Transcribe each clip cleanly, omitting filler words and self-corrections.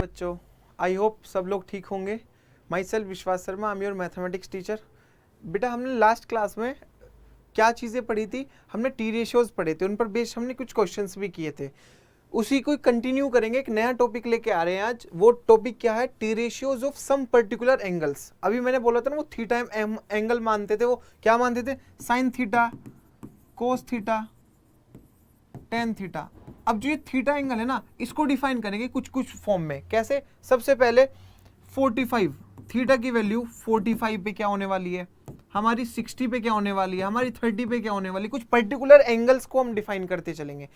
बच्चों, I hope सब लोग ठीक होंगे। माई सेल्फ विश्वास Sharma, I am your mathematics teacher. बेटा हमने लास्ट क्लास में क्या चीज़ें पढ़ी थी? हमने टी रेशियोज पढ़े थे, उन पर बेस्ड हमने कुछ क्वेश्चंस भी किए थे। उसी को कंटिन्यू करेंगे। एक नया टॉपिक लेके आ रहे हैं आज। वो टॉपिक क्या है? T ratios of some particular angles. अभी मैंने बोला था ना, वो थीटा एंगल मानते थे। वो क्या मानते थे? Sine theta, cos theta, tan theta. अब जो ये थीटा एंगल है ना, इसको डिफाइन करेंगे कुछ कुछ फॉर्म में। कैसे? सबसे पहले 45, थीटा की वैल्यू 45 पे क्या होने वाली है, हमारी 60 पे क्या होने वाली है, हमारी 30 पे क्या होने वाली है। कुछ पर्टिकुलर एंगल्स को हम डिफाइन करते चलेंगे।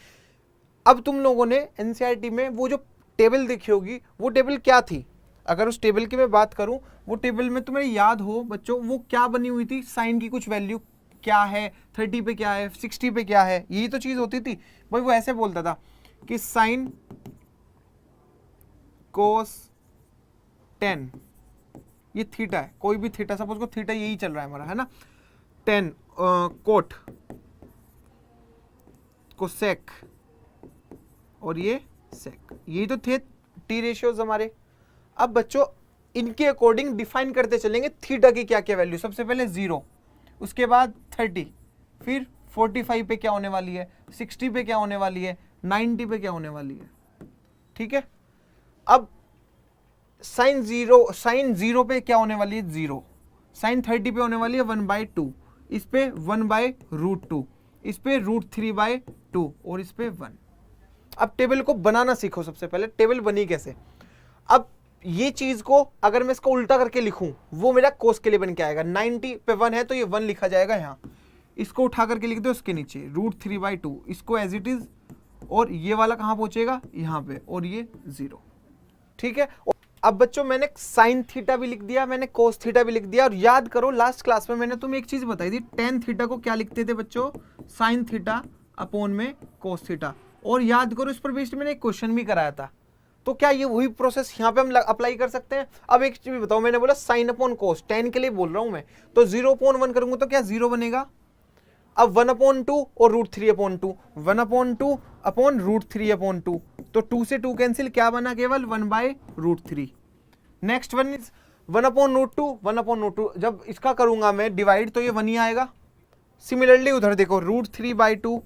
अब तुम लोगों ने एनसीईआरटी में वो जो टेबल देखी होगी, वो टेबल क्या थी? अगर उस टेबल की मैं बात करूं, वो टेबल में तुम्हें याद हो बच्चों, वो क्या बनी हुई थी? साइन की कुछ वैल्यू क्या है, 30 पे क्या है, 60 पे क्या है, यही तो चीज होती थी भाई। वो ऐसे बोलता था कि साइन कोस 10, ये थीटा है, कोई भी थीटा, सपोज को थीटा यही चल रहा है हमारा, है ना। 10 कोट, कोसेक, और ये सेक, यही तो थे टी रेशियोज हमारे। अब बच्चों इनके अकॉर्डिंग डिफाइन करते चलेंगे थीटा की क्या क्या वैल्यू। सबसे पहले 0, उसके बाद 30, फिर 45 पे क्या होने वाली है, 60 पे क्या होने वाली है, 90 पे क्या होने वाली है। ठीक है। अब साइन 0 पे क्या होने वाली है? 0। साइन 30 पे होने वाली है 1/2, इस पे 1/√2, इस पे √3/2, और इस पे 1। अब टेबल को बनाना सीखो। सबसे पहले टेबल बनी कैसे? अब ये चीज को अगर मैं इसको उल्टा करके लिखूं, वो मेरा कोस के लिए बन के आएगा। 90 पे 1 है तो ये 1 लिखा जाएगा यहाँ। इसको उठा करके लिख दो इसके नीचे √3/2, इसको एज इट इज, और ये वाला कहाँ पहुंचेगा? यहाँ पे, और ये 0। ठीक है। अब बच्चों मैंने साइन थीटा भी लिख दिया, मैंने कोस थीटा भी लिख दिया। और याद करो लास्ट क्लास में मैंने तुम्हें एक चीज बताई थी, टेन थीटा को क्या लिखते थे बच्चों? साइन थीटा अपॉन में कोस थीटा। और याद करो इस पर बेस्ड मैंने एक क्वेश्चन भी कराया था। तो क्या ये वही प्रोसेस यहाँ पे हम अप्लाई कर सकते हैं? अब एक चीज बताओ, मैंने बोला साइन अपॉन कोस, 10 के लिए बोल रहा हूं मैं, तो 0/1 करूंगा तो क्या 0 बनेगा? अब 1/2 और √3/2, 1/2 अपॉन √3/2, तो 2 से 2 कैंसिल, क्या बना? केवल 1/√3। Next one is 1/√2, 1/√2। जब इसका करूंगा मैं डिवाइड तो ये 1 ही आएगा। सिमिलरली उधर देखो √3/2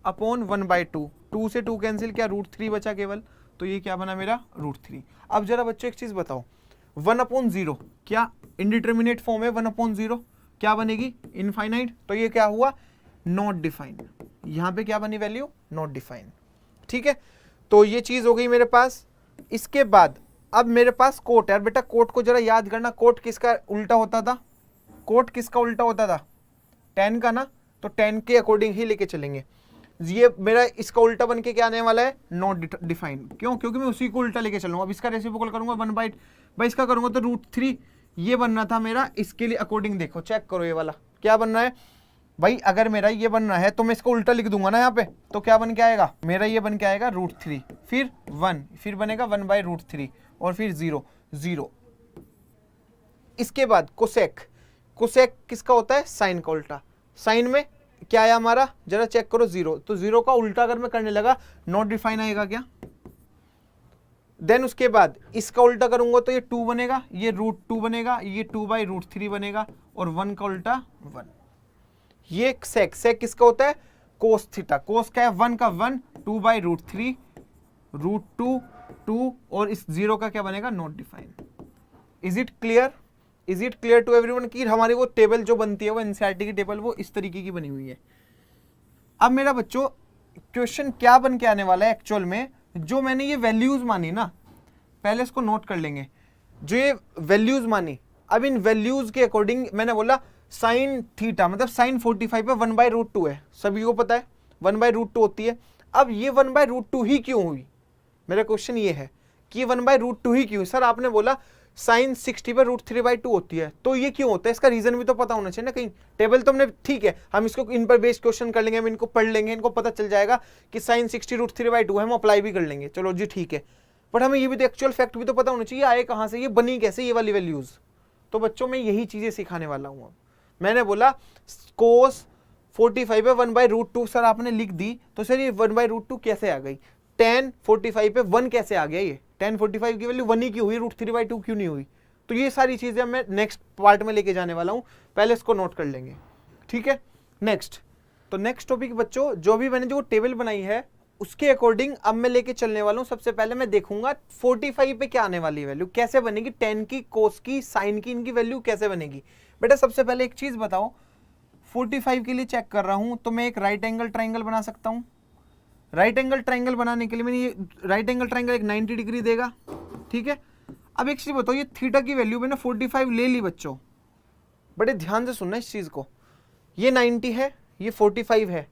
अपॉन 1/2, 2 से 2 कैंसिल, क्या √3 बचा केवल, तो ये क्या बना मेरा? √3। अब जरा बच्चों एक चीज बताओ, 1/0 क्या इंडिटरमिनेट फॉर्म है? 1/0 क्या बनेगी? इनफाइनाइट। तो ये क्या हुआ? Not defined. यहां पे क्या बनी वैल्यू? Not defined. ठीक है, तो ये चीज हो गई मेरे पास। इसके बाद अब मेरे पास कोट है। बेटा कोट को जरा याद करना, कोट किसका उल्टा होता था? कोट किसका उल्टा होता था? 10 का ना, तो 10 के अकॉर्डिंग ही लेके चलेंगे। ये मेरा इसका उल्टा बन के क्या आने वाला है? Not defined. क्यों? क्योंकि मैं उसी को उल्टा लेके चलूंगा। अब इसका रेसिप्रोकल करूंगा 1/, इसका करूंगा तो √3। ये बनना था मेरा, इसके लिए अकॉर्डिंग देखो, चेक करो ये वाला क्या बनना है भाई। अगर मेरा ये बनना है तो मैं इसको उल्टा लिख दूंगा ना यहाँ पे, तो क्या बन के आएगा मेरा? ये बन के आएगा √3, फिर 1, फिर बनेगा 1/√3, और फिर 0। इसके बाद कोसेक, कोसेक किसका होता है? साइन का उल्टा। साइन में क्या है हमारा? जरा चेक करो 0, तो 0 का उल्टा अगर मैं करने लगा, नॉट डिफाइन आएगा क्या? देन उसके बाद इसका उल्टा करूंगा तो ये 2 बनेगा, ये √2 बनेगा, ये 2/√3 बनेगा, और 1 का उल्टा 1। ये सेक, सेक किसका होता है? Cos theta. कोस क्या है? 1 का 1, 2/√3, √2, 2, और इस 0 का क्या बनेगा? Not defined. Is it clear? Is it clear to everyone कि हमारी वो टेबल जो बनती है, वो एनसीईआरटी की टेबल वो इस तरीके की बनी हुई है। अब मेरा बच्चों क्वेश्चन क्या बन के आने वाला है एक्चुअल में, जो मैंने ये वैल्यूज मानी ना, पहले इसको नोट कर लेंगे। जो ये वैल्यूज मानी, अब इन वैल्यूज के अकॉर्डिंग मैंने बोला साइन थीटा मतलब साइन 45 पे 1/√2 है, सभी को पता है 1/√2 होती है। अब ये 1/√2 ही क्यों हुई? मेरा क्वेश्चन ये है कि 1/√2 ही क्यों? सर आपने बोला साइन 60 पे √3/2 होती है, तो ये क्यों होता है? इसका रीजन भी तो पता होना चाहिए ना कहीं। टेबल तो हमने, ठीक है, हम इसको इन पर बेस्ड क्वेश्चन कर लेंगे, हम इनको पढ़ लेंगे, इनको पता चल जाएगा कि साइन 60 √3/2 है, हम अप्लाई भी कर लेंगे, चलो जी ठीक है। बट हमें ये भी तो एक्चुअल फैक्ट भी तो पता होना चाहिए, आए कहां से, ये बनी कैसे ये वाली वैल्यूज। तो बच्चों मैं यही चीजें सिखाने वाला हूं। मैंने बोला कोस 45 पे 1/√2 सर आपने लिख दी, तो सर ये 1/√2 कैसे आ गई? tan 45 पे 1 कैसे आ गया, ये tan 45 की वैल्यू 1 ही की हुई, √3/2 क्यों नहीं हुई। तो ये सारी चीजें मैं नेक्स्ट पार्ट में लेके जाने वाला हूं, पहले इसको नोट कर लेंगे, ठीक है। नेक्स्ट, तो नेक्स्ट टॉपिक बच्चों, जो भी मैंने जो टेबल बनाई है उसके अकॉर्डिंग अब मैं लेके चलने वाला हूं। सबसे पहले मैं देखूंगा 45 पे क्या आने वाली वैल्यू, कैसे बनेगी, tan की, cos की, sin की, इनकी वैल्यू कैसे बनेगी। बेटा सबसे पहले एक चीज बताओ, 45 के लिए चेक कर रहा हूं तो मैं एक राइट एंगल ट्राइंगल बना सकता हूं। राइट एंगल ट्राइंगल बनाने के लिए मैंने ये राइट एंगल ट्राइंगल एक 90 डिग्री देगा, ठीक है। अब एक चीज बताओ, ये थीटा की वैल्यू मैंने 45 ले ली बच्चों, बड़े ध्यान से सुनना इस चीज को, ये 90 है, ये 45 है,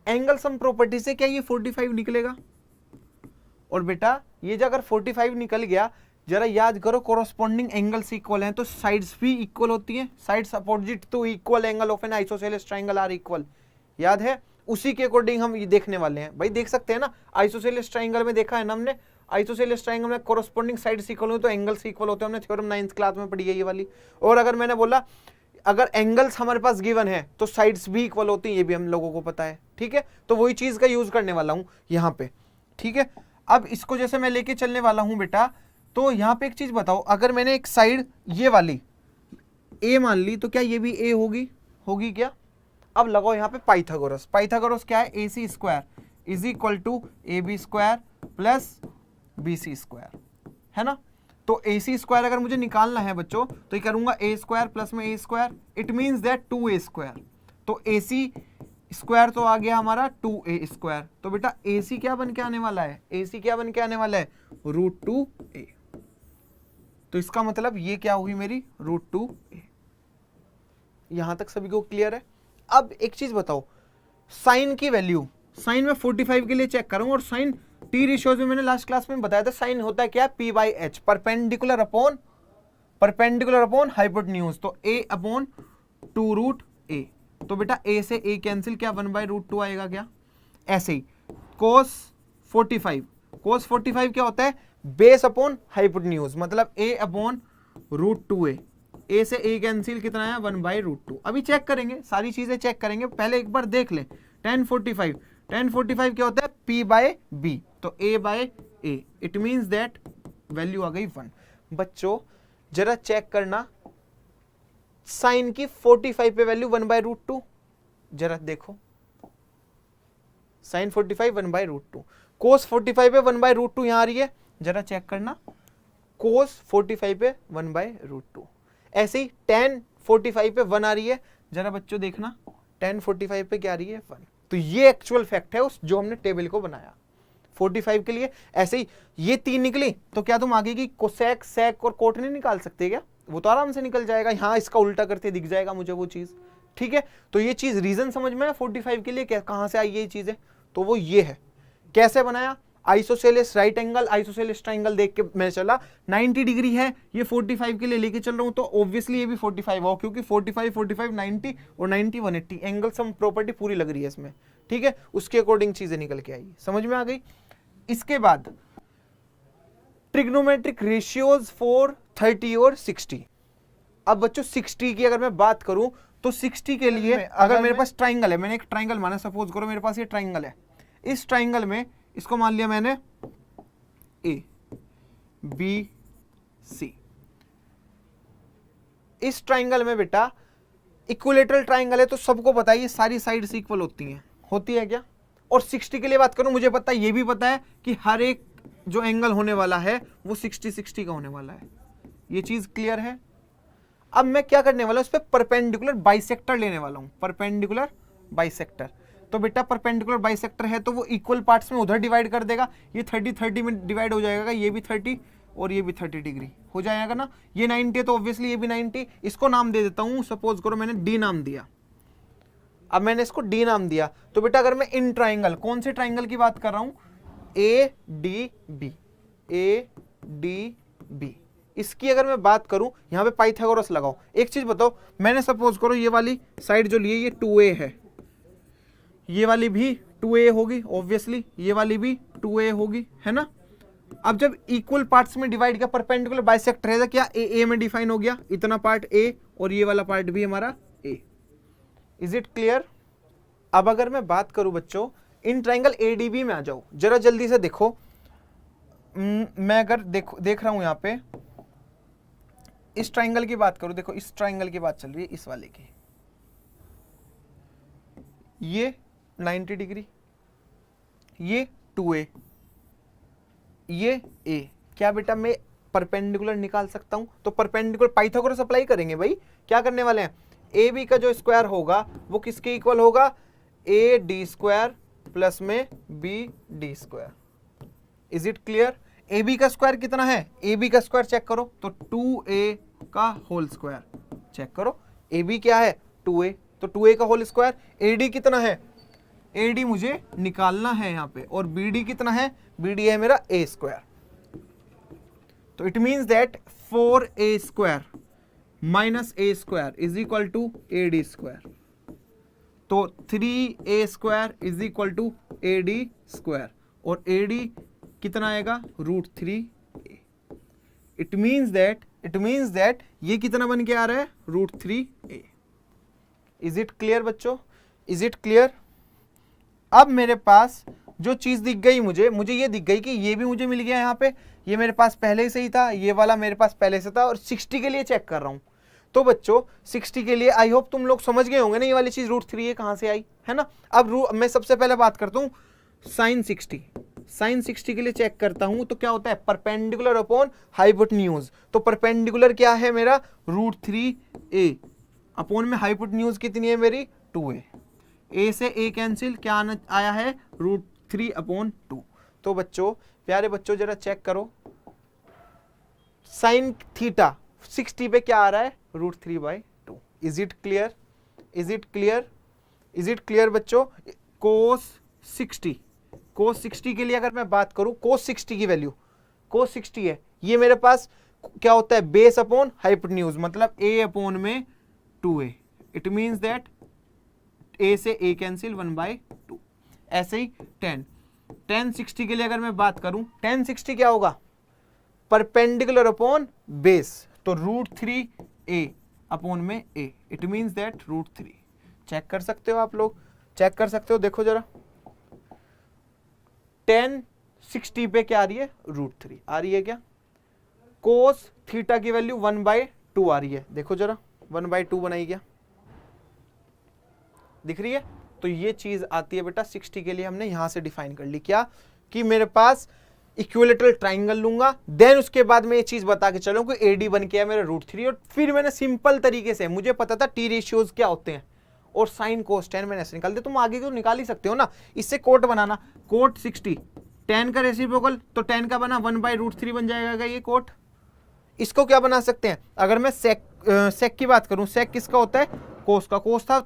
एंगल सम प्रॉपर्टी से क्या ये 45 निकलेगा। और बेटा ये जो अगर 45 निकल गया, जरा याद करो कोरोस्पोंडिंग एंगल्स इक्वल हैं तो साइड्स भी इक्वल होती हैं, sides opposite to equal angle of an isosceles triangle are equal, याद है। उसी के अकॉर्डिंग हम ये देखने वाले हैं भाई, देख सकते हैं ना, आइसोसेलेस ट्रायंगल में देखा है ना हमने, आइसोसेलेस ट्रायंगल में कोरोस्पोंडिंग साइड्स इक्वल हो तो एंगल्स इक्वल होते हैं, हमने थ्योरम 9th क्लास में पढ़ी है ये वाली। और अगर मैंने बोला अगर एंगल्स हमारे पास गिवन है तो साइड्स भी इक्वल होती हैं, ये भी हम लोगों को पता है, ठीक है। तो वही चीज का यूज करने वाला हूं यहाँ पे, ठीक है। अब इसको जैसे मैं लेके चलने वाला हूं बेटा, तो यहाँ पे एक चीज बताओ, अगर मैंने एक साइड ये वाली ए मान ली तो क्या ये भी ए होगी क्या। अब लगाओ यहाँ पे पाइथागोरस, पाइथागोरस क्या है, AC square is equal to AB square plus BC square, है ना। तो AC स्क्वायर अगर मुझे निकालना है बच्चों तो ये करूंगा A स्क्वायर प्लस में A square, it means that 2A square, तो AC स्क्वायर तो आ गया हमारा 2A स्क्वायर। तो बेटा AC क्या बन के आने वाला है, AC क्या बन के आने वाला है, √2A। तो इसका मतलब ये क्या हुई मेरी √2A। यहां तक सभी को क्लियर है। अब एक चीज बताओ, साइन की वैल्यू, साइन में 45 के लिए चेक करूंगा, और साइन टी रेशियोज में मैंने लास्ट क्लास में बताया था, साइन होता है क्या, P/H, परपेंडिकुलर अपॉन हाइपोटेन्यूज, तो A/2√A। तो बेटा A से A कैंसिल, क्या 1/√2 आएगा क्या। ऐसे ही cos 45 क्या होता है, बेस अपॉन हाइपोटेन्यूज, मतलब A/√2A। A से A कैंसिल कितना है, 1/√2। अभी चेक करेंगे, सारी चीजें चेक करेंगे, पहले एक बार देख ले। tan 45 क्या होता है, P/B, तो A/A, it means that value आ गई 1। बच्चों जरा चेक करना, साइन की 45 पे वैल्यू 1/√2, जरा देखो, साइन 45 1/√2, कोस 45 पे 1/√2 यहां आ रही है, जरा चेक करना, कोस 45 पे 1/√2। ऐसे ही tan 45 पे 1 आ रही है, जरा बच्चों देखना, tan 45 पे क्या आ रही है, 1। तो ये एक्चुअल फैक्ट है उस जो हमने टेबल को बनाया 45 के लिए। ऐसे ही ये 3 निकली तो क्या तुम आगे की कोसेक, सेक और कोट नहीं निकाल सकते क्या, वो तो आराम से निकल जाएगा, यहाँ इसका उल्टा करते दिख जाएगा मुझे वो चीज, ठीक है। तो ये चीज रीजन समझ में है 45 के लिए कहां से आई ये चीजें, तो वो ये है। कैसे बनाया, isosceles right angle, isosceles triangle देख के मैं चला, 90 डिग्री है, ये 45 के लिए लेके चल रहा हूं, तो ऑब्वियसली ये भी 45 हो, क्योंकि 45 90 और 90 180, एंगल सम प्रॉपर्टी पूरी लग रही है इसमें, ठीक है। उसके अकॉर्डिंग चीजें निकल के आई, समझ में आ गई। इसके बाद ट्रिग्नोमेट्रिक रेशियोज फॉर 30 और 60। अब बच्चों 60 की अगर मैं बात करूं तो 60 के लिए अगर मेरे पास ट्राइंगल है, मैंने एक ट्राइंगल माना, सपोज करो मेरे पास ये ट्राइंगल है, इस ट्राइंगल में इसको मान लिया मैंने ABC। इस ट्राइंगल में बेटा इक्विलेटरल ट्राइंगल है तो सबको पता है ये सारी साइड्स इक्वल होती है क्या। और 60 के लिए बात करूं, मुझे पता है, ये भी पता है कि हर एक जो एंगल होने वाला है वो 60 का होने वाला है, ये चीज क्लियर है। अब मैं क्या करने वाला हूं, इस पे परपेंडिकुलर बाइसेक्टर लेने वाला हूं, परपेंडिकुलर बाइसेक्टर। तो बेटा परपेंडिकुलर बाइसेक्टर है तो वो इक्वल पार्ट्स में उधर डिवाइड कर देगा, ये 30 में डिवाइड हो जाएगा, ये भी 30 और ये भी 30 डिग्री हो जाएगा ना। ये 90 है तो ऑब्वियसली ये भी 90, इसको नाम दे देता हूं, सपोज करो मैंने डी नाम दिया। अब मैंने इसको डी नाम दिया तो बेटा अगर मैं इन ट्राइंगल, कौन से ट्राइंगल की बात कर रहा हूं, ADB, इसकी अगर मैं बात करूं, यहां पे पाइथागोरस लगाओ। एक चीज बताओ, मैंने सपोज करो ये वाली साइड जो लिए ये 2A है, ये वाली भी 2A होगी ऑब्वियसली, ये वाली भी 2A होगी, है ना। अब जब इक्वल पार्ट्स में डिवाइड किया, परपेंडिकुलर बाइसेक्टर है, क्या A में डिफाइन हो गया, इतना पार्ट A और ये वाला पार्ट भी हमारा A। Is it clear. अब अगर मैं बात करूं बच्चों इन ट्राइंगल एडीबी में आ जाओ, जरा जल्दी से देखो। मैं अगर देख रहा हूं यहां पे इस ट्राइंगल की बात करूं, देखो इस ट्राइंगल की बात चल रही है, इस वाले की, ये 90 डिग्री, ये 2a, ये a, क्या बेटा मैं परपेंडिकुलर निकाल सकता हूं? तो परपेंडिकुलर पाइथागोरस अप्लाई करेंगे भाई। क्या करने वाले हैं, ए बी का जो स्क्वायर होगा वो किसके इक्वल होगा, ए डी स्क्वायर प्लस में B D square. Is it clear? A B का स्क्वायर कितना है, ए बी का स्क्वायर चेक करो तो 2a का होल स्क्वायर चेक करो, ए बी क्या है 2a, तो 2a का होल स्क्वायर। ए डी कितना है, ए डी मुझे निकालना है यहाँ पे, और बी डी कितना है, बी डी है मेरा a स्क्वायर। तो it means that 4a square minus a square is equal to A D square. तो 3a square is equal to A D square, और ए डी कितना आएगा, √3a। इट मीन्स दैट ये कितना बन के आ रहा है, √3a। इज इट क्लियर बच्चों, इज इट क्लियर? अब मेरे पास जो चीज दिख गई मुझे ये दिख गई कि ये भी मुझे मिल गया यहाँ पे, ये मेरे पास पहले से ही था, ये वाला मेरे पास पहले से था, और 60 के लिए चेक कर रहा हूँ। तो बच्चों 60 के लिए आई होप तुम लोग समझ गए होंगे ना, ये वाली चीज √3a कहाँ से आई है ना। अब मैं सबसे पहले बात करता हूँ साइन 60 के लिए चेक करता हूं तो क्या होता है, परपेंडिकुलर अपॉन हाइपोटेन्यूज। तो परपेंडिकुलर क्या है मेरा, √3a, अपॉन में हाइपोटेन्यूज कितनी है मेरी 2a, a से a कैंसिल, क्या आया है √3/2। तो बच्चों प्यारे बच्चों जरा चेक करो, साइन थीटा 60 पे क्या आ रहा है, √3/2। Is it clear, is it clear, is it clear बच्चों? cos 60 के लिए अगर मैं बात करूं, cos 60 की वैल्यू, cos 60 है, ये मेरे पास क्या होता है, बेस अपॉन हाइपोटेन्यूज, मतलब a अपॉन में 2a। It means that a से a कैंसिल 1/2। ऐसे ही tan 60 के लिए अगर मैं बात करूं, tan 60 क्या होगा, परपेंडिकुलर अपॉन बेस, तो √3a अपॉन में a। It means that √3। चेक कर सकते हो आप लोग, चेक कर सकते हो, देखो जरा tan 60 पे क्या आ रही है, √3 आ रही है क्या, cos थीटा की वैल्यू 1/2 आ रही है, देखो जरा 1/2 बनाई क्या, दिख रही है। तो ये चीज आती है बेटा 60 के लिए, हमने यहां से डिफाइन कर ली क्या, कि मेरे पास इक्विलेटरल ट्राइंगल लूंगा, देन उसके बाद में ये चीज बता के चलो कि एडी बन के है मेरा √3, और फिर मैंने सिंपल तरीके से, मुझे पता था टी रेशियोज क्या होते हैं और साइन कोस tan मैंने ऐसे निकाल दिया। तुम आगे को निकाल ही सकते हो ना, इससे कोट बनाना, कोट 60 tan का रेसिप्रोकल, तो tan का बना 1/√3 बन जाएगा ये कोट। इसको क्या बना सकते हैं, अगर मैं सेक की बात करूं, सेक किसका होता है, कोस का, कोस था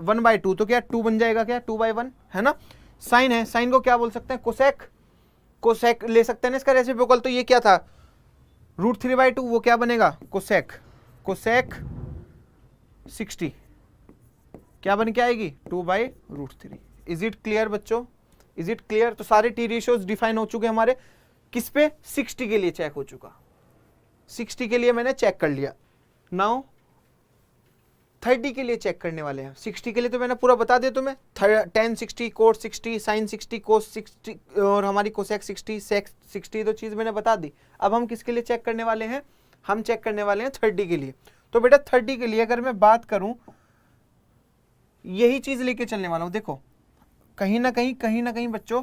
1/2, तो क्या 2 बन जाएगा, क्या 2/1 है ना। साइन है, साइन को क्या बोल सकते हैं, कोसेक ले सकते हैं ना इसका रेसिप्रोकल, तो ये क्या था √3/2, वो क्या बनेगा, कोसेक 60 क्या बन के आएगी, 2/√3। इज इट क्लियर बच्चों, इज इट क्लियर? तो सारे टी रेशियोज डिफाइन हो चुके हमारे, किस पे, 60 के लिए चेक हो चुका, 60 के लिए मैंने चेक कर लिया। नाउ 30 के लिए चेक करने वाले हैं। 60 के लिए तो मैंने पूरा बता दिया तुम्हें, tan 60, cot 60, sin 60, cos 60 और हमारी cosec 60, sec 60, तो चीज मैंने बता दी। अब हम किसके लिए चेक करने वाले हैं, हम चेक करने वाले हैं 30 के लिए। तो बेटा 30 के लिए अगर मैं बात करूं, यही चीज लेके चलने वाला हूं। देखो कहीं ना कहीं बच्चों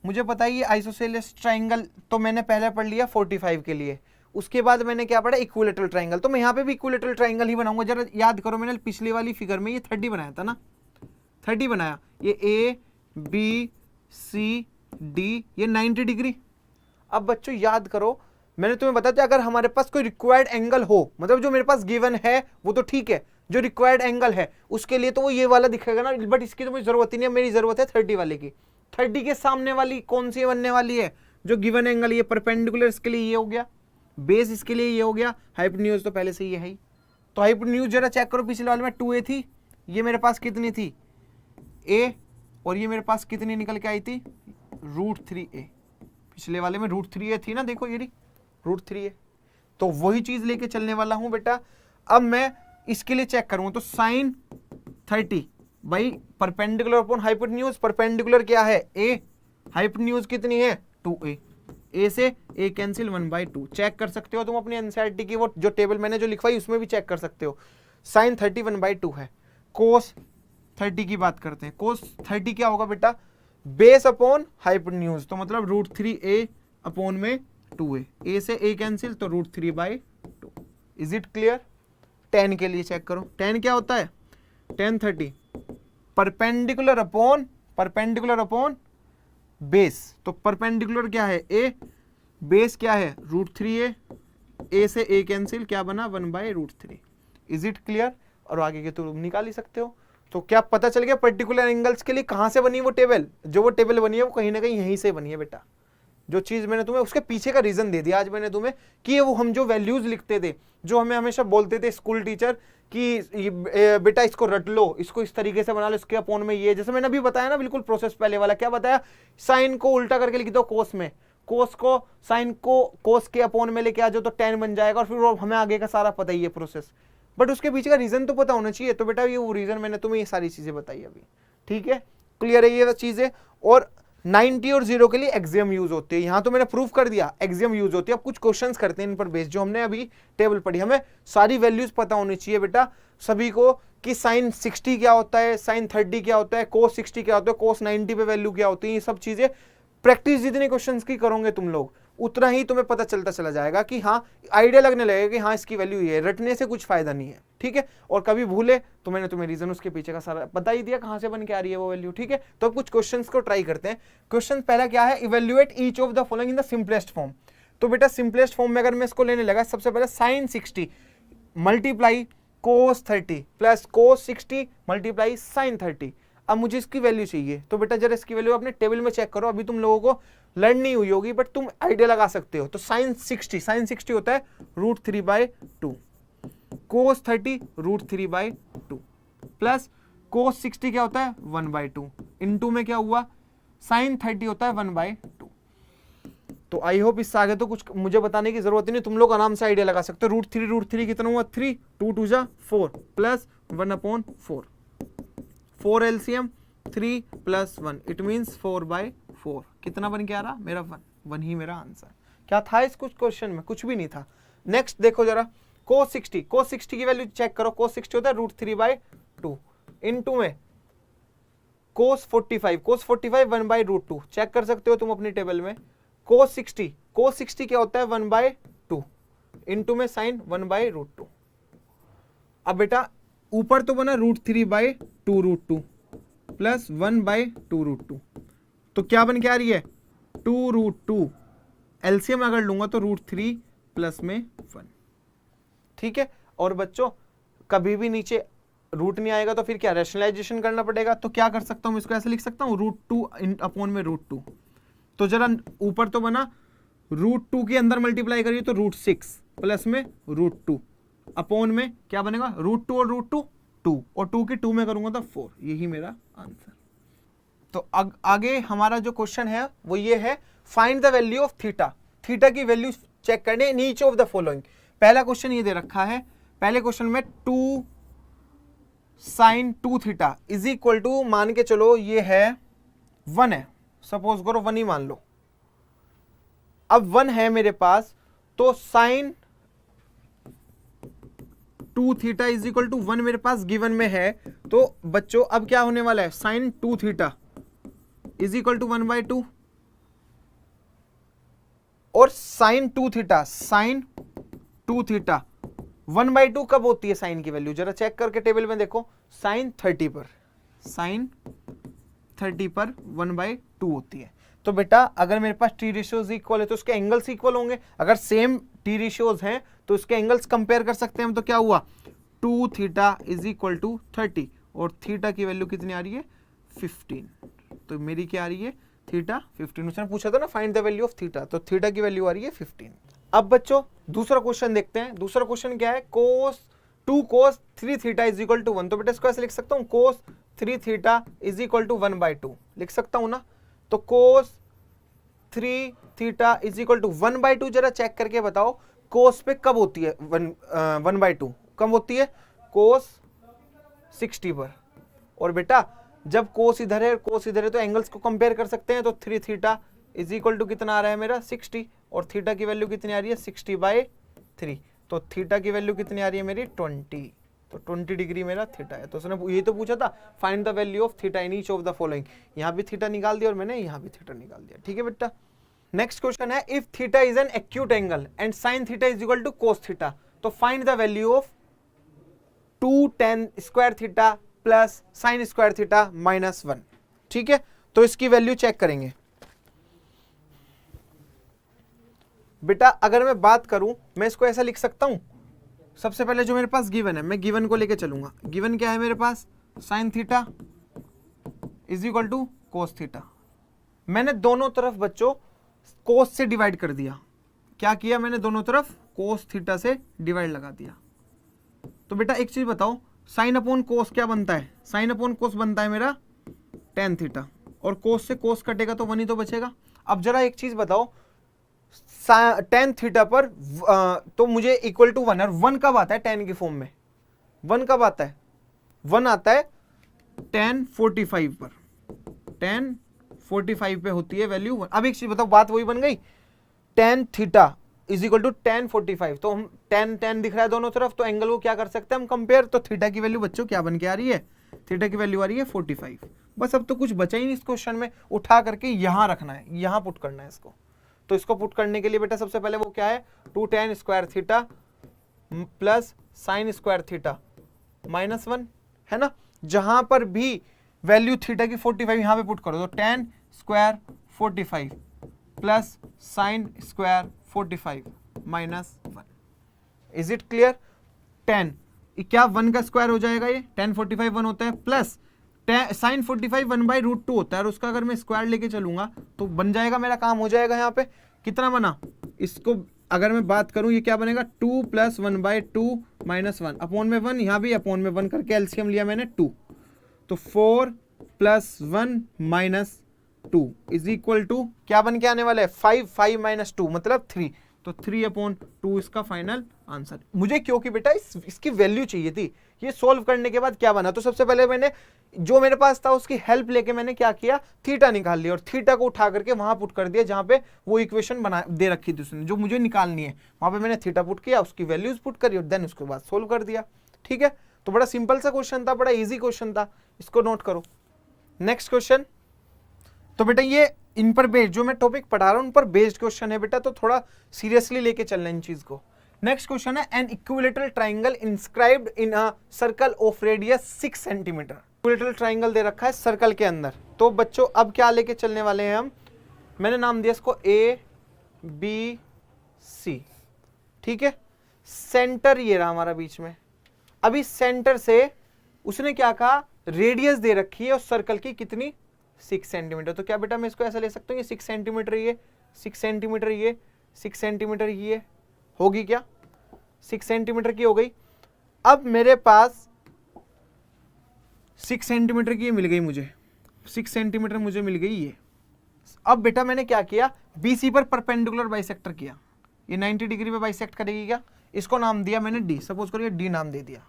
मुझे पता है ये आइसोसेलेस ट्राइंगल तो मैंने पहले पढ़ लिया 45 के लिए, उसके बाद मैंने क्या पढ़ा, इक्विलेटरल ट्राइंगल। तो मैं यहाँ पे भी इक्विलेटरल ट्राइंगल ही बनाऊंगा। जरा याद करो, मैंने पिछली वाली फिगर में ये 30 बनाया था ना, 30 बनाया, ये ए बी सी डी, ये 90 डिग्री। अब बच्चों याद करो, मैंने तुम्हें बताया था अगर हमारे पास कोई रिक्वायर्ड एंगल हो, मतलब जो मेरे पास गिवन है वो तो ठीक है, जो रिक्वायर्ड एंगल है उसके लिए तो वो ये वाला दिखेगा ना, बट इसकी तो मुझे जरूरत ही नहीं है, मेरी जरूरत है 30 वाले की। 30 के सामने वाली कौन सी बनने वाली है, जो गिवन एंगल, ये परपेंडिकुलर, इसके लिए ये हो गया, बेस इसके लिए ये हो गया, हाइपोटेन्यूज तो पहले से ये है ही। तो हाइपोटेन्यूज जरा चेक करो, पिछले वाले में 2a थी, ये मेरे पास कितनी थी a, और ये मेरे पास कितनी निकल के आई थी, √3a। पिछले वाले में √3a थी ना, देखो ये √3a। तो वही चीज लेके चलने वाला हूं बेटा। अब मैं इसके लिए चेक करूंगा, तो साइन 30 भाई परपेंडिकुलर अपॉन हाइपोटेन्यूज, परपेंडिकुलर क्या है a, हाइपोटेन्यूज कितनी है 2a, a से a कैंसिल 1/2। चेक कर सकते हो तुम अपनी एनसीईआरटी की वो जो टेबल मैंने जो लिखवाई उसमें भी चेक कर सकते हो। साइन 30 1/2 है। कोस 30 की बात करते हैं, कोस 30 क्या होगा बेटा, बेस अपॉन हाइपोटेन्यूज, तो मतलब √3a अपॉन में 2a, a से a कैंसिल तो √3/2। Is it clear? tan के लिए चेक करो, tan क्या होता है, tan 30 परपेंडिकुलर अपॉन बेस, तो परपेंडिकुलर क्या है a, बेस क्या है √3a, a से a कैंसिल क्या बना 1/√3। Is it clear? और आगे के तुम निकाल ही सकते हो। तो क्या पता चल गया पर्टिकुलर एंगल्स के लिए कहां से बनी वो टेबल, जो वो टेबल बनी है वो कहीं ना कहीं यहीं से बनी है बेटा। जो चीज मैंने तुम्हें उसके पीछे का रीजन दे दिया आज मैंने तुम्हें कि ये वो हम जो वैल्यूज लिखते थे, जो हमें हमेशा बोलते थे स्कूल टीचर कि बेटा इसको रट लो, इसको इस तरीके से बना लो, इसके अपॉन में ये, जैसे मैंने अभी बताया ना बिल्कुल प्रोसेस पहले वाला, क्या बताया, साइन को उल्टा करके लिख दो कोस में, कोस को साइन को कोस के अपॉन में लेके आ जाओ तो tan बन जाएगा, और फिर वो हमें आगे का सारा पता ही है प्रोसेस, बट उसके पीछे का रीजन तो पता होना चाहिए। तो बेटा ये वो रीजन मैंने तुम्हें ये सारी चीजें बताई अभी, ठीक है, क्लियर है ये चीजें। और 90 और 0 के लिए एक्सियम यूज होती है, यहां तो मैंने प्रूफ कर दिया एक्सियम यूज होती है। अब कुछ क्वेश्चंस करते हैं इन पर बेस, जो हमने अभी टेबल पढ़ी, हमें सारी वैल्यूज पता होनी चाहिए बेटा सभी को, कि साइन 60 क्या होता है, साइन 30 क्या होता है, कोस 60 क्या होता है, कोस 90 पे वैल्यू क्या होती है, ये सब चीजें प्रैक्टिस जितने क्वेश्चंस की करोगे तुम लोग उतना ही तुम्हें पता चलता चला जाएगा कि हाँ आइडिया लगने लगेगा कि हाँ इसकी वैल्यू ये है, रटने से कुछ फायदा नहीं है, ठीक है। और कभी भूले तो मैंने तुम्हें रीजन उसके पीछे का सारा बता ही दिया कहां से बन के आ रही है वो वैल्यू, ठीक है। तो अब कुछ क्वेश्चंस को ट्राई करते हैं। क्वेश्चन पहला क्या है, evaluate each of the following in the simplest form. तो बेटा सिंपलेस्ट फॉर्म में अगर मैं इसको लेने लगा, सबसे पहले sine 60 multiply cos 30 plus cos 60 multiply sine 30। अब मुझे इसकी वैल्यू चाहिए, तो बेटा जरा इसकी वैल्यू अपने टेबल में चेक करो, अभी तुम लोगों को लर्न नहीं हुई होगी बट तुम आइडिया लगा सकते हो। तो साइन 60 होता है √3/2, कोस 30 √3/2 प्लस कोस 60 क्या होता है 1/2, इनटू में क्या हुआ साइन 30 होता है 1/2। तो आई होप इससे आगे तो कुछ मुझे बताने की जरूरत नहीं, तुम लोग आराम से आइडिया लगा सकते हो। √3 कितना हुआ 3, 2 2 जा 4 प्लस 1/4, 4 LCM 3 + 1 इट मीन्स 4/4। कितना बन के आ रहा मेरा 1 ही मेरा आंसर। क्या था इस कुछ क्वेश्चन में, कुछ भी नहीं था। नेक्स्ट देखो जरा कोस 60 की वैल्यू चेक करो, कोस 60 होता है √3/2 इनटू में कोस 45 1/√2 चेक कर सकते हो तुम अपनी टेबल में। कोस 60 क्या होता है 1/2 इनटू में साइन 1/√2। अब बेटा ऊपर तो बना √3/2√2 प्लस 1/2√2, तो क्या बन के आ रही है 2√2। एलसीएम अगर लूंगा तो √3 प्लस में 1, ठीक है। और बच्चों कभी भी नीचे रूट नहीं आएगा तो फिर क्या रैशनलाइजेशन करना पड़ेगा, तो क्या कर सकता हूं इसको ऐसे लिख सकता हूं √2 अपॉन में √2। तो जरा ऊपर तो बना √2 के अंदर मल्टीप्लाई करिए तो √6 प्लस में √2 अपॉन में क्या बनेगा √2 और √2 2 और 2 की 2 में करूंगा तो 4, यही मेरा आंसर। तो आगे हमारा जो क्वेश्चन है वो ये है, find the value of theta. Theta की वैल्यू चेक करने in each of the following. पहला क्वेश्चन ये दे रखा है, पहले क्वेश्चन में 2 sin 2 theta is equal to, मान के चलो ये है 1 है, सपोज करो 1 ही मान लो। अब 1 है मेरे पास, तो sine 2 theta is equal to 1 मेरे पास गिवन में है। तो बच्चों अब क्या होने वाला है, sine 2 theta is equal to 1/2 और साइन 2 थीटा 1/2 कब होती है साइन की वैल्यू, जरा चेक करके टेबल में देखो। साइन 30 पर 1/2 होती है। तो बेटा अगर मेरे पास टी रेशियोज इक्वल है तो उसके एंगल्स इक्वल होंगे। अगर सेम टी रेशियोज हैं तो उसके एंगल्स कंपेयर कर सकते हैं हम। तो क्या हुआ 2 थीटा इज इक्वल टू 30 और थीटा की वैल्यू कितनी आ रही है 15। तो मेरी क्या आ रही है थीटा 15। उसने पूछा था ना find the value of theta, तो थीटा की वैल्यू आ रही है 15। अब बच्चों दूसरा क्वेश्चन देखते हैं। दूसरा क्वेश्चन क्या है, two cos 3 theta is equal to 1। तो बेटा इसको ऐसे लिख सकता हूं cos 3 theta is equal to 1/2 लिख सकता हूं ना। तो cos 3 theta is equal to 1/2, जरा चेक करके बताओ कोस पे कब होती है 1/2 कब होती है, कोस 60 पर। और बेटा जब कोस इधर है कोस इधर है तो एंगल्स को कंपेयर कर सकते हैं, तो 3 थीटा इज इक्वल टू कितना आ रहा है मेरा 60, और थीटा की वैल्यू कितनी आ रही है 60/3, तो थीटा की वैल्यू कितनी आ रही है मेरी 20, तो 20 डिग्री मेरा थीटा है। तो उसने ये तो पूछा था find the value of theta in each of the following, यहाँ भी थीटा निकाल दिया और मैंने यहाँ भी थीटा निकाल दिया। ठीक है बेटा, नेक्स्ट क्वेश्चन है if theta is an acute angle and sine theta is equal to cos theta, तो find the value of 2 tan square theta plus sine square theta -1। ठीक है, तो इसकी वैल्यू चेक करेंगे बेटा। अगर मैं बात करूं, मैं इसको ऐसा लिख सकता हूं, सबसे पहले जो मेरे पास गिवन है मैं गिवन को लेके चलूंगा। गिवन क्या है मेरे पास, sine theta is equal to cos theta. मैंने दोनों तरफ बच्चों कोस से डिवाइड कर दिया। क्या किया मैंने, दोनों तरफ कोस थीटा से डिवाइड लगा दिया। तो बेटा एक चीज बताओ, साइन अपॉन कोस क्या बनता है, साइन अपॉन कोस बनता है मेरा टेन थीटा, और कोस से कोस कटेगा तो 1 ही तो बचेगा। अब जरा एक चीज बताओ, टेन थीटा पर तो मुझे इक्वल टू 1, और 1 कब आता है टेन की फॉर्म में, 1 कब आता है, 1 आता है tan 45 पर, tan 45 पे होती है वैल्यू 1। अब एक चीज बताओ, बात वही बन गई, tan theta is equal to tan 45, तो हम tan दिख रहा है दोनों तरफ, तो एंगल को क्या कर सकते हैं हम कंपेयर, तो थीटा की वैल्यू बच्चों क्या बन के आ रही है, थीटा की वैल्यू आ रही है 45। बस अब तो कुछ बचा ही नहीं इस क्वेश्चन में, उठा करके यहां रखना है, यहां पुट करना है इसको। तो इसको पुट करने के लिए बेटा सबसे पहले वो क्या है, 2 tan square theta plus sine square theta -1 है ना। जहां पर भी वैल्यू थीटा की 45 यहां पे पुट करो, तो tan square 45 plus sine square 45 -1। Is it clear, 10 क्या 1 का स्क्वायर हो जाएगा, ये tan 45 1 होता है, प्लस साइन 45 1/√2 होता है, और उसका अगर मैं स्क्वायर लेके चलूंगा तो बन जाएगा, मेरा काम हो जाएगा। यहाँ पे कितना बना, इसको अगर मैं बात करूं ये क्या बनेगा, 2 + 1/2 -1 अपॉन में 1, यहाँ भी अपॉन में 1 करके एलसीएम लिया मैंने 2, तो 4 + 1 - 2 इज इक्वल टू क्या बन के आने वाला है 5 5 - 2 मतलब 3, तो 3/2 इसका फाइनल आंसर। मुझे क्योंकि बेटा इसकी वैल्यू चाहिए थी। ये सोल्व करने के बाद क्या बना, तो सबसे पहले मैंने जो मेरे पास था उसकी हेल्प लेके मैंने क्या किया, थीटा निकाल लिया, और थीटा को उठा करके वहां पुट कर दिया जहां पे वो इक्वेशन बना दे रखी थी उसने जो मुझे निकालनी है, वहां पे मैंने थीटा पुट किया, उसकी वैल्यूज पुट करी और देन उसके बाद सोल्व कर दिया। ठीक है, तो बड़ा सिंपल सा क्वेश्चन था, बड़ा इजी क्वेश्चन था, इसको नोट करो। नेक्स्ट क्वेश्चन, तो बेटा ये इन पर बेस्ड जो मैं टॉपिक पढ़ा रहा हूं उन पर बेस्ड क्वेश्चन है बेटा, तो थोड़ा सीरियसली लेके चलना इन चीज को। नेक्स्ट क्वेश्चन है an equilateral triangle inscribed in a circle of radius 6 centimetre. Equilateral triangle दे रखा है सर्कल के अंदर, तो बच्चों अब क्या लेके चलने वाले हैं हम, मैंने नाम दिया इसको ABC। ठीक है, सेंटर ये रहा हमारा बीच में। अभी सेंटर से उसने क्या कहा, रेडियस दे रखी है उस सर्कल की कितनी 6 सेंटीमीटर, तो क्या बेटा मैं इसको ऐसा ले सकता हूँ, ये 6 सेंटीमीटर, ये 6 सेंटीमीटर, ये 6 सेंटीमीटर, ये होगी क्या 6 सेंटीमीटर की हो गई। अब मेरे पास 6 सेंटीमीटर की ये मिल गई मुझे, 6 सेंटीमीटर मुझे मिल गई ये। अब बेटा मैंने क्या किया, BC पर परपेंडिकुलर बाइसेक्टर किया, ये 90 डिग्री पे बाइसेक्ट करेगी क्या, इसको नाम दिया मैंने D, सपोज करो ये D नाम दे दिया,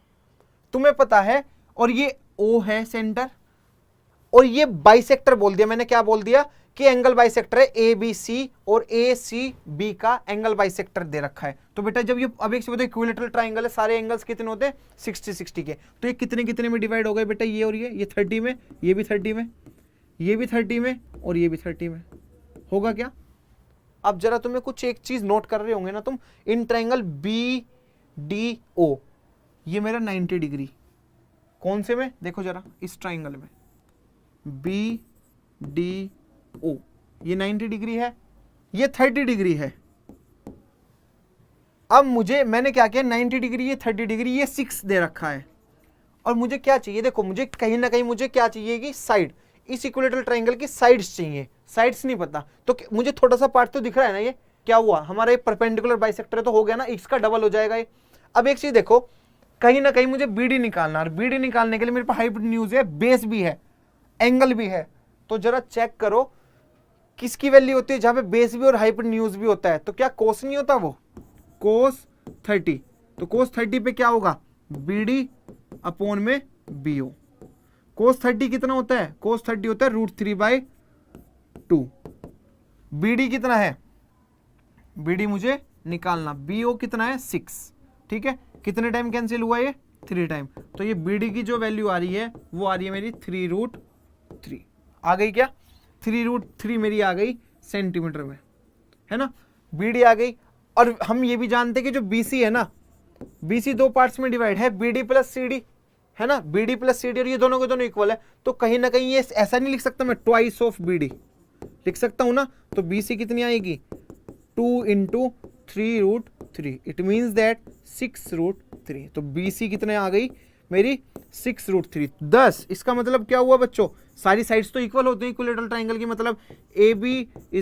तुम्हें पता है, और ये O है सेंटर, और ये बाइसेक्टर बोल दिया मैंने, क्या बोल दिया कि एंगल बाइसेक्टर है ABC, और ACB का एंगल बाइसेक्टर दे रखा है। तो बेटा जब ये अब एक से बताओ इक्विलेटरल ट्राइंगल है, सारे एंगल्स कितने होते हैं 60 60 के, तो ये कितने कितने में डिवाइड हो गए बेटा, ये और ये 30 में, ये भी 30 में, ये भी 30 में, और ये भी 30 में, होगा क्या। अब जरा तुम्हें कुछ एक चीज नोट कर रहे होंगे ना तुम, इन ट्राइंगल BDO ये मेरा 90 डिग्री, कौन से में देखो जरा, इस ट्राइंगल में BDO ये 90 डिग्री है, ये 30 डिग्री है। अब मैंने क्या किया, 90 डिग्री, ये 30 डिग्री, ये 6 दे रखा है, और मुझे क्या चाहिए, देखो मुझे कहीं ना कहीं मुझे क्या चाहिए कि साइड, इस इक्विलेटरल ट्राइंगल की साइड्स चाहिए, साइड्स नहीं पता, तो मुझे थोड़ा सा पार्ट तो दिख रहा है ना, ये क्या हुआ हमारा, ये परपेंडिकुलर बाइसेक्टर है तो हो गया ना, इसका डबल हो जाएगा ये। अब एक चीज देखो, कहीं ना कहीं मुझे BD निकालना, और BD निकालने के लिए मेरे पास हाइपोटेन्यूज है, बेस भी है, एंगल भी है, तो जरा चेक करो किसकी वैल्यू होती है जहां पे बेस भी और हाइपोटेन्यूज भी होता है, तो क्या कोस नहीं होता वो, कोस 30, तो कोस 30 पे क्या होगा BD अपॉन में BO, cos 30 कितना होता है, cos 30 होता है √3/2। BD कितना है, BD मुझे निकालना, BO कितना है 6, ठीक है, कितने टाइम कैंसिल हुआ ये 3 टाइम, तो ये BD की जो वैल्यू आ रही है वो आ रही है मेरी 3√3। आ गई क्या, 3√3 मेरी आ गई सेंटीमीटर में, है ना, BD आ गई। और हम ये भी जानते हैं कि जो BC है ना, BC 2 पार्ट्स में डिवाइड है, BD प्लस CD, है ना, BD प्लस CD, और ये दोनों के दोनों इक्वल है, तो कहीं ना कहीं ये ऐसा नहीं लिख सकता मैं, ट्वाइस ऑफ BD लिख सकता हूं ना, तो BC कितनी आएगी 2 × 3√3, इट मीन्स दैट 6√3, तो BC कितने आ गई मेरी 6√3। 10, इसका मतलब क्या हुआ बच्चों, सारी साइड्स तो इक्वल होते हैं इक्विलेटरल ट्राइंगल की, मतलब AB =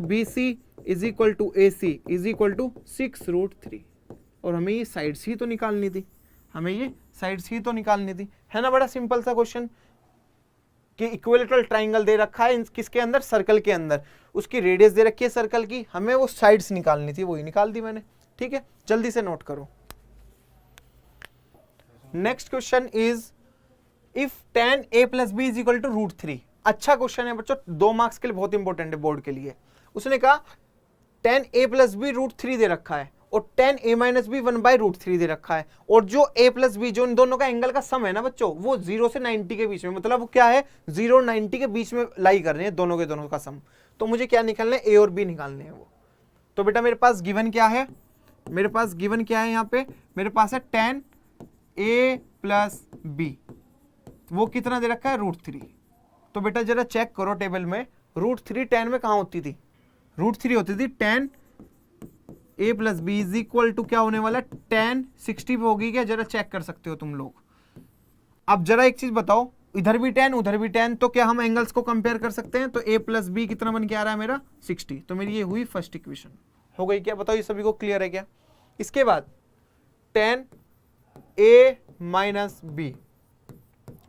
BC = AC = 6√3, और हमें ये साइड्स ही तो निकालनी थी, हमें ये साइड्स ही तो निकालनी थी, है ना। बड़ा सिंपल सा क्वेश्चन कि इक्विलेटरल ट्राइंगल दे रखा है किसके अंदर, सर्कल के अंदर, उसकी रेडियस दे रखी है सर्कल की, हमें वो साइड्स निकालनी थी, वही निकाल दी मैंने, ठीक है। जल्दी से नोट करो। Next question is if tan a + b = √3। अच्छा क्वेश्चन है बच्चों, 2 मार्क्स के लिए बहुत इंपॉर्टेंट है बोर्ड के लिए। उसने कहा tan a + b √3 दे रखा है और tan a - b 1/√3 दे रखा है, और जो a + b जो इन दोनों का एंगल का सम है ना बच्चों, वो 0 से 90 के बीच में, मतलब वो क्या है 0 और 90 के बीच में लाई कर रहे हैं दोनों के दोनों का सम। तो मुझे क्या निकालना है, a और b निकालने हैं वो। तो बेटा मेरे पास गिवन क्या है, मेरे पास गिवन क्या है यहाँ पे, मेरे पास है tan a + b, वो कितना दे रखा है √3। तो बेटा जरा चेक करो टेबल में, √3 tan में कहाँ होती थी, √3 होती थी tan a + b = क्या होने वाला, tan 60 पे होगी क्या, जरा चेक कर सकते हो तुम लोग। अब जरा एक चीज बताओ, इधर भी tan उधर भी tan, तो क्या हम एंगल्स को कंपेयर कर सकते हैं, तो a + b कितना बन के आ रहा है मेरा 60, तो मेरी ये हुई फर्स्ट इक्वेशन, हो गई क्या, बताओ ये सभी को क्लियर है क्या। इसके बाद tan a - b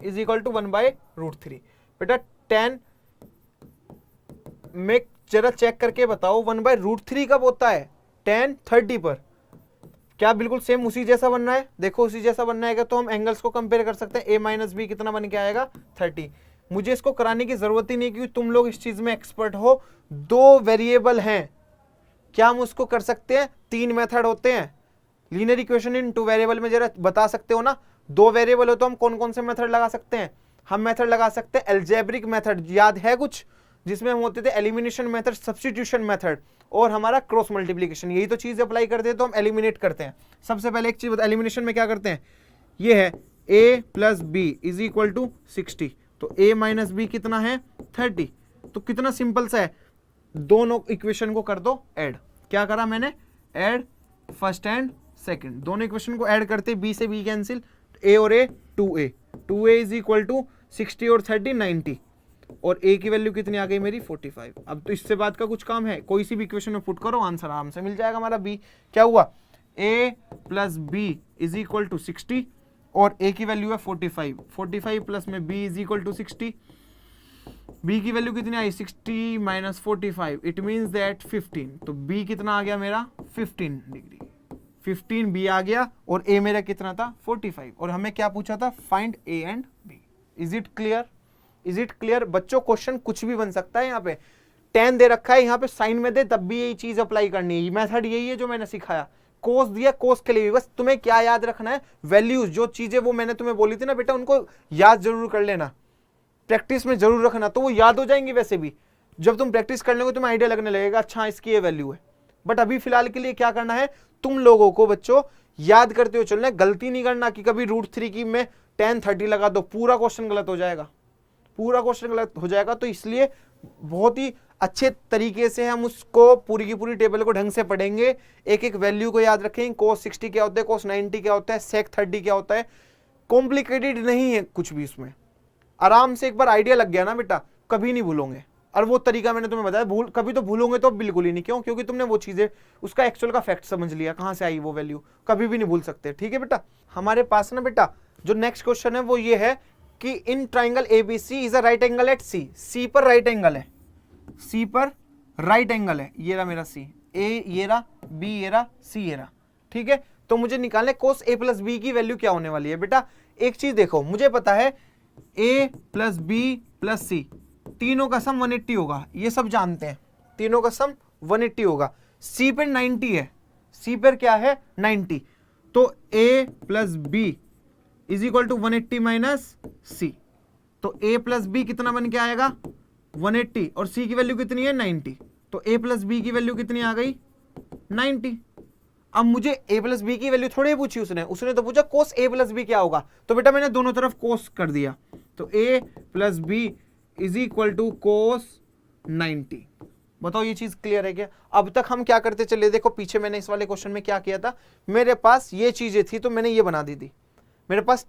= 1/√3। बेटा tan में जरा चेक करके बताओ 1/√3 कब होता है, tan 30 पर, क्या बिल्कुल सेम उसी जैसा बनना है, देखो उसी जैसा बनना है, तो हम एंगल्स को कंपेयर कर सकते हैं, a - b कितना बन के आएगा 30। मुझे इसको कराने की जरूरत ही नहीं क्योंकि तुम लोग इस चीज में एक्सपर्ट हो। 2 वेरिएबल हैं, क्या हम उसको कर सकते हैं, 3 मेथड होते हैं लीनियर इक्वेशन इन 2 वेरिएबल में, जरा बता सकते हो ना। 2 वेरिएबल हो तो हम कौन कौन से मेथड लगा सकते हैं, हम मेथड लगा सकते हैं एल्जेब्रिक मेथड, याद है कुछ, जिसमें हम होते थे एलिमिनेशन मेथड, सब्स्टिट्यूशन मेथड, और हमारा क्रॉस मल्टीप्लिकेशन, यही तो चीज अप्लाई करते हैं तो हम एलिमिनेट करते हैं। सबसे पहले एक चीज एलिमिनेशन में क्या करते हैं, ये है a + b = 60, तो a - b कितना है 30, तो कितना सिंपल सा है, दोनों इक्वेशन को कर दो ऐड। क्या करा मैंने, ऐड फर्स्ट एंड सेकंड, दोनों इक्वेशन को ऐड करते, b से b कैंसिल, a और a 2a = 60 और 30 90, और a की वैल्यू कितनी आ गई मेरी 45। अब तो इससे बाद का कुछ काम है, कोई सी भी इक्वेशन में पुट करो, आंसर आराम से मिल जाएगा हमारा b। क्या हुआ, a + b = 60 और a की वैल्यू है 45, 45 प्लस में b = 60, b की वैल्यू कितनी आई 60 - 45, इट मीन्स दैट 15, तो b कितना आ गया मेरा 15 डिग्री, 15 b आ गया, और a मेरा कितना था 45, और हमें क्या पूछा था, find a and b। Is it clear, is it clear बच्चों। क्वेश्चन कुछ भी बन सकता है, यहाँ पे tan दे रखा है, यहाँ पे साइन में दे तब भी यही चीज अप्लाई करनी है, मेथड यही है जो मैंने सिखाया। कोस दिया, कोस के लिए भी बस तुम्हें क्या याद रखना है, वैल्यूज, जो चीजें वो मैंने तुम्हें बोली थी ना बेटा, उनको याद जरूर कर लेना, प्रैक्टिस में जरूर रखना, तो वो याद हो जाएंगी। वैसे भी जब तुम प्रैक्टिस कर लोगे तुम्हें आइडिया लगने लगेगा, अच्छा इसकी ये वैल्यू है। बट अभी फिलहाल के लिए क्या करना है, तुम लोगों को बच्चों याद करते हुए चलना है, गलती नहीं करना कि कभी √3 की में tan 30 लगा दो, पूरा क्वेश्चन गलत हो जाएगा, पूरा क्वेश्चन गलत हो जाएगा। तो इसलिए बहुत ही अच्छे तरीके से हम उसको पूरी की पूरी टेबल को ढंग से पढ़ेंगे, एक एक वैल्यू को याद रखेंगे, cos 60 क्या होता है, cos 90 क्या होता है, sec 30 क्या होता है, कॉम्प्लिकेटेड नहीं है कुछ भी इसमें, आराम से एक बार आइडिया लग गया ना बेटा कभी नहीं भूलोगे। और वो तरीका मैंने तुम्हें बताया, भूल कभी तो भूलोगे तो बिल्कुल ही नहीं, क्यों, क्योंकि तुमने वो चीजें उसका एक्चुअल का फैक्ट समझ लिया, कहां से आई वो वैल्यू, कभी भी नहीं भूल सकते। ठीक है बेटा, हमारे पास ना बेटा जो नेक्स्ट क्वेश्चन है वो ये है कि in triangle ABC is a right angle at C, C पर राइट एंगल है, सी पर राइट एंगल है, ये रहा मेरा सी, ए ये रहा, बी ये रहा, सी ये रहा। ठीक है, तो मुझे निकालना है cos a + b की वैल्यू क्या होने वाली है। बेटा एक चीज देखो, मुझे पता है a प्लस बी प्लस सी, तीनों का सम 180 होगा, ये सब जानते हैं, तीनों का सम 180 होगा। सी पर 90 है, सी पर क्या है 90, तो a plus B is equal to 180 minus C, तो a प्लस बी कितना बन के आएगा 180 और c की वैल्यू कितनी है 90, तो a प्लस बी की वैल्यू कितनी आ गई 90। अब मुझे a प्लस बी की वैल्यू थोड़ी पूछी उसने तो पूछा कोस a प्लस बी क्या होगा, तो बेटा मैंने दोनों तरफ कोस कर दिया, तो a plus B is equal to cos 90। बताओ ये चीज क्लियर है क्या? अब तक हम क्या करते चले, देखो पीछे मैंने इस वाले क्वेश्चन में क्या किया था, मेरे पास ये चीजें थी तो मैंने ये बना दी थी, मेरे पास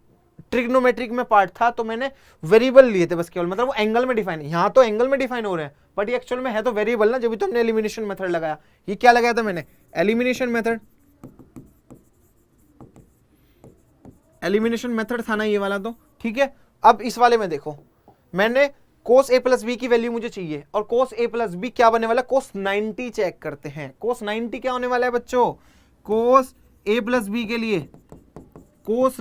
ट्रिग्नोमेट्रिक में पार्ट था तो मैंने वेरिएबल लिए थे बस केवल, मतलब वो एंगल में डिफाइन है, यहाँ तो एंगल में डिफाइन हो रहे हैं बट ये एक्चुअल में है तो वेरिएबल ना, जब भी तो हमने एलिमिनेशन मेथड लगाया। ये क्या लगाया था मैंने, एलिमिनेशन मेथड, एलिमिनेशन मेथड था ना ये वाला, तो ठीक है। अब इस वाले में देखो, मैंने कोस ए प्लस बी की वैल्यू मुझे चाहिए और कोस ए प्लस बी क्या बनने वाला है, कोस 90 चेक करते हैं। कोस 90 क्या होने वाला है बच्चों, कोस ए प्लस बी के लिए कोस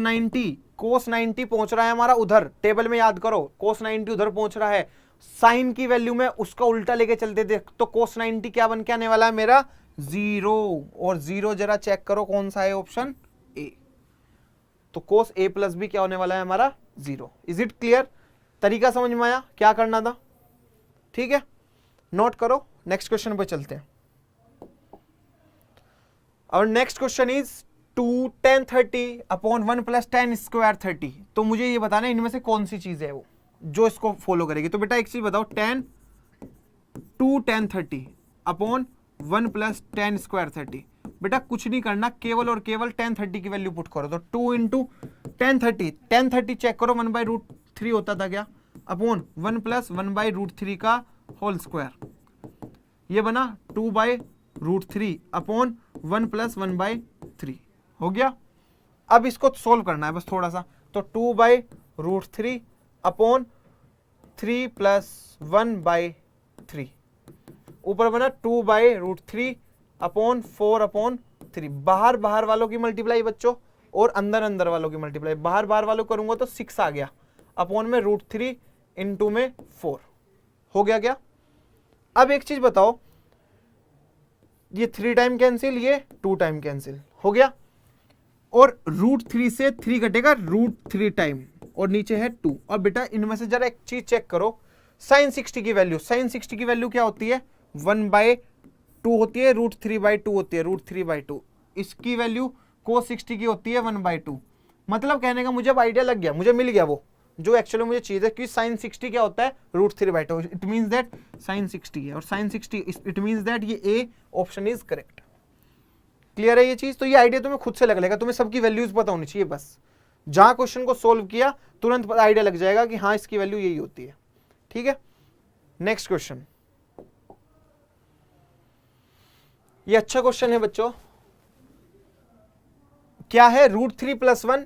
90 पहुंच रहा है हमारा उधर, टेबल में याद करो कोस 90 उधर पहुंच रहा है, साइन की वैल्यू में उसका उल्टा लेके चलते थे तो कोस 90 क्या बन के आने वाला है मेरा 0, और 0 जरा चेक करो कौन सा है, ऑप्शन ए, तो कोस ए प्लस बी क्या होने वाला है हमारा 0। Is it clear? तरीका समझ में आया क्या करना था? ठीक है, नोट करो, नेक्स्ट क्वेश्चन पे चलते हैं। और next question is 2 tan 30 upon 1 plus tan square 30, तो मुझे ये बताना है इनमें से कौन सी चीज है वो जो इसको फॉलो करेगी। तो बेटा एक चीज बताओ, 2 tan 30 upon 1 plus tan square 30, बेटा कुछ नहीं करना, केवल और केवल tan 30 की वैल्यू पुट करो, तो 2 इंटू tan 30 चेक करो 1/√3 होता था क्या, अपॉन 1 प्लस 1/√3 का होल स्क्वायर, ये बना 2/√3 अपॉन 1 प्लस 1/3 हो गया। अब इसको सोल्व करना है बस थोड़ा सा, तो 2/√3 अपॉन 3 प्लस 1/3, ऊपर बना 2/√3 अपॉन 4/3, बाहर बाहर वालों की मल्टीप्लाई बच्चों और अंदर अंदर वालों की मल्टीप्लाई, बाहर बाहर वालों करूंगा तो 6 आ गया, अपॉन में √3 इंटू में 4 हो गया क्या। अब एक चीज बताओ, ये 3 टाइम कैंसिल, ये 2 टाइम कैंसिल हो गया, और √3 से 3 कटेगा √3 टाइम और नीचे है 2, और बेटा इनमें से जरा एक चीज चेक करो, sin 60 की वैल्यू, sin 60 की वैल्यू क्या होती है 1/2 होती है, √3/2 होती है, √3/2, इसकी वैल्यू cos 60 की होती है 1/2, मतलब कहने का मुझे अब आइडिया लग गया, मुझे मिल गया वो जो एक्चुअली मुझे चीज है कि sin 60 क्या होता है √3/2, इट मींस दैट sin 60 है, और sin 60 इट मींस दैट ये A option is correct. Clear है ये चीज? तो ये आइडिया तुम्हें खुद से लग लेगा, तुम्हें सबकी वैल्यूज पता होनी चाहिए, बस जहां क्वेश्चन को सोल्व किया तुरंत आइडिया लग जाएगा कि हाँ इसकी वैल्यू यही होती है। ठीक है, नेक्स्ट क्वेश्चन, ये अच्छा क्वेश्चन है बच्चों, क्या है √3 + 1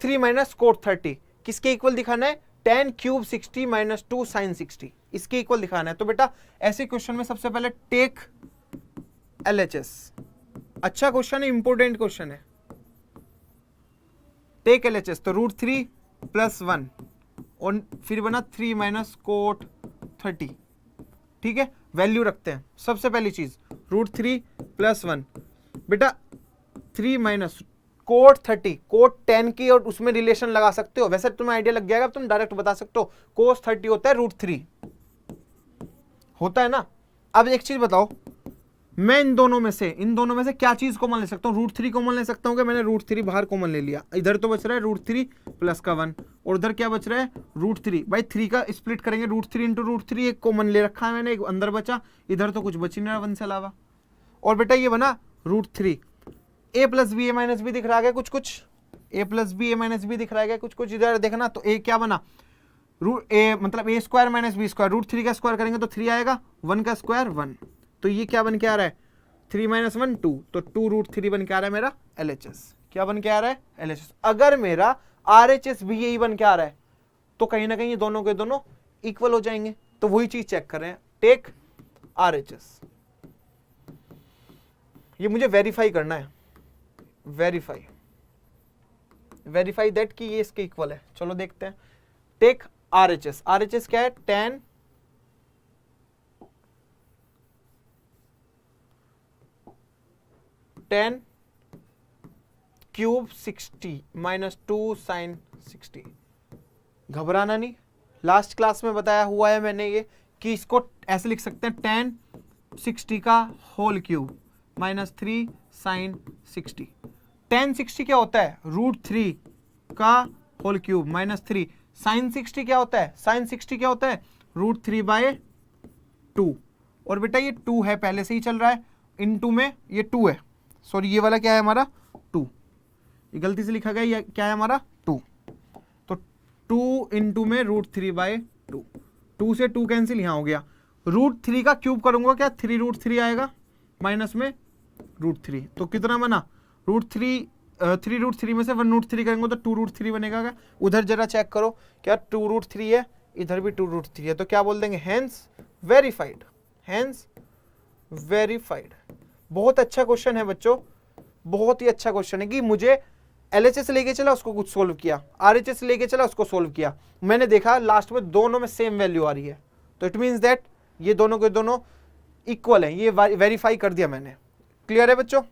3 माइनस कोट 30, किसके इक्वल दिखाना है, tan क्यूब 60 माइनस 2 sin 60, इसके इक्वल दिखाना है। तो बेटा ऐसे क्वेश्चन में सबसे पहले टेक LHS, अच्छा क्वेश्चन है, इंपोर्टेंट क्वेश्चन है, टेक LHS, तो √3 + 1 और फिर बना 3 माइनस कोट 30, ठीक है, वैल्यू रखते हैं। सबसे पहली चीज √3 + 1, बेटा 3 माइनस कोट 30, कोट 10 की और उसमें रिलेशन लगा सकते हो, वैसे तुम्हें आइडिया लग जाएगा, तुम डायरेक्ट बता सकते हो कोस 30 होता है √3 होता है ना। अब एक चीज बताओ, मैं इन दोनों में से क्या चीज कॉमन ले सकता हूँ, √3 कॉमन ले सकता हूँ क्या, मैंने √3 बाहर कॉमन ले लिया, इधर तो बच रहा है √3 प्लस का 1 और उधर क्या बच रहा है √3, भाई 3 का स्प्लिट करेंगे √3 इंटू √3, एक कॉमन ले रखा है मैंने, एक अंदर बचा, इधर तो कुछ बच ही नहीं रहा 1 से अलावा, और बेटा ये बना √3, a + b a - b दिख रहा है कुछ कुछ, a + b a - b दिख रहा है कुछ कुछ, इधर देखना, तो a क्या बना मतलब a² - b², √3 का स्क्वायर करेंगे तो 3 आएगा, 1 का स्क्वायर 1, तो ये क्या बन के आ रहा है 3 - 1 2, तो 2√3 बन के आ रहा है मेरा LHS, क्या बन के आ रहा है LHS। अगर मेरा RHS भी यही बन के आ रहा है तो कहीं ना कहीं ये दोनों के दोनों इक्वल हो जाएंगे, तो वही चीज चेक कर रहे हैं, टेक RHS, ये मुझे वेरीफाई करना है, वेरीफाई दैट कि ये इसके इक्वल है। चलो देखते हैं, टेक RHS, RHS क्या है, 10 क्यूब 60 माइनस 2 साइन 60। घबराना नहीं, लास्ट क्लास में बताया हुआ है मैंने ये कि इसको ऐसे लिख सकते हैं 10 60 का होल क्यूब माइनस 3 साइन 60। 10 60 क्या होता है, √3 का होल क्यूब माइनस 3 साइन 60 क्या होता है, साइन 60 क्या होता है, √3/2। और बेटा ये 2 है, पहले से ही चल रहा है, इनटू में ये 2 है, सॉरी ये वाला क्या है हमारा 2, ये गलती से लिखा गया, ये क्या है हमारा 2, तो 2 इंटू में √3/2, 2 से 2 कैंसिल, यहाँ हो गया, √3 का क्यूब करूंगा क्या, 3√3 आएगा, माइनस में √3, तो कितना बना, √3 में से 1√3 करेंगे तो 2√3 बनेगा क्या, उधर जरा चेक करो क्या 2√3 है, इधर भी 2√3 है, तो क्या बोल देंगे, हेंस वेरीफाइड, हेंस वेरीफाइड। बहुत अच्छा क्वेश्चन है बच्चों, बहुत ही अच्छा क्वेश्चन है कि मुझे LHS लेके चला उसको कुछ सोल्व किया, RHS लेके चला उसको सोल्व किया, मैंने देखा लास्ट में दोनों में सेम वैल्यू आ रही है, तो इट मींस दैट ये दोनों के दोनों इक्वल है, ये वेरीफाई कर दिया मैंने। क्लियर है बच्चों,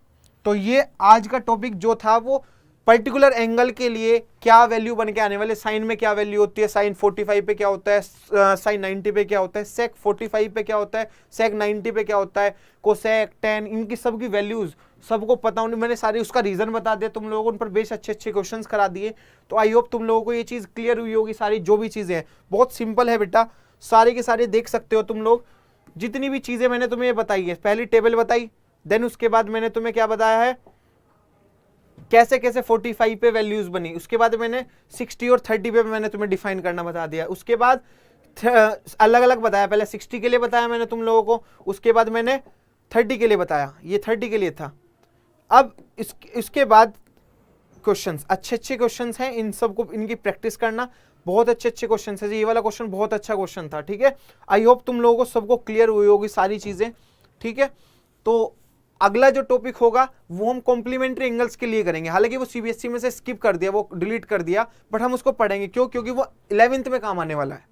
तो ये आज का टॉपिक जो था वो पर्टिकुलर एंगल के लिए क्या वैल्यू बन के आने वाले, साइन में क्या वैल्यू होती है, साइन 45 पे क्या होता है, साइन 90 पे क्या होता है, सेक 45 पे क्या होता है, सेक 90 पे क्या होता है, कोसेक 10, इनकी सबकी वैल्यूज सबको पता होनी, मैंने सारी उसका रीजन बता दिया तुम लोगों को, उन पर बेस अच्छे अच्छे क्वेश्चंस करा दिए, तो आई होप तुम लोगों को ये चीज क्लियर हुई होगी, सारी जो भी चीजें हैं बहुत सिंपल है बेटा, सारे के सारे देख सकते हो तुम लोग, जितनी भी चीजें मैंने तुम्हें ये बताई है, पहली टेबल बताई, देन उसके बाद मैंने तुम्हें क्या बताया है, कैसे कैसे 45 पे वैल्यूज बनी, उसके बाद मैंने 60 और 30 पे मैंने तुम्हें डिफाइन करना बता दिया, उसके बाद अलग अलग बताया, पहले 60 के लिए बताया मैंने तुम लोगों को, उसके बाद मैंने 30 के लिए बताया, ये 30 के लिए था। अब इसके बाद क्वेश्चंस, अच्छे अच्छे क्वेश्चंस हैं, इन सबको इनकी प्रैक्टिस करना, बहुत अच्छे अच्छे क्वेश्चंस है, ये वाला क्वेश्चन बहुत अच्छा क्वेश्चन था, ठीक है। आई होप तुम लोगों को सबको क्लियर हुई होगी सारी चीजें, ठीक है। तो अगला जो टॉपिक होगा वो हम कॉम्प्लीमेंट्री एंगल्स के लिए करेंगे, हालांकि वो CBSE में से स्किप कर दिया, वो डिलीट कर दिया, बट हम उसको पढ़ेंगे, क्यों, क्योंकि वो 11th में काम आने वाला है,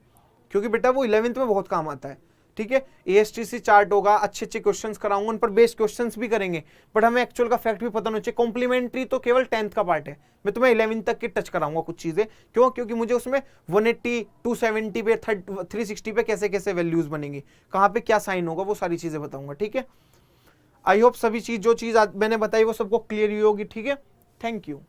क्योंकि बेटा वो 11th में बहुत काम आता है, ठीक है। ASTC चार्ट होगा, अच्छे अच्छे क्वेश्चंस कराऊंगा, उन पर बेस्ड क्वेश्चंस भी करेंगे, बट हमें एक्चुअल का फैक्ट भी पता होना चाहिए। कॉम्प्लीमेंट्री तो केवल 10th का पार्ट है, मैं तुम्हें 11th तक की टच कराऊंगा कुछ चीजें, क्यों, क्योंकि मुझे उसमें 180, 270 पे, 360 पे कैसे कैसे वैल्यूज बनेंगी, कहाँ पे क्या साइन होगा, वो सारी चीजें बताऊंगा, ठीक है। आई होप सभी चीज जो चीज मैंने बताई वो सबको क्लियर हुई होगी, ठीक है। Thank you.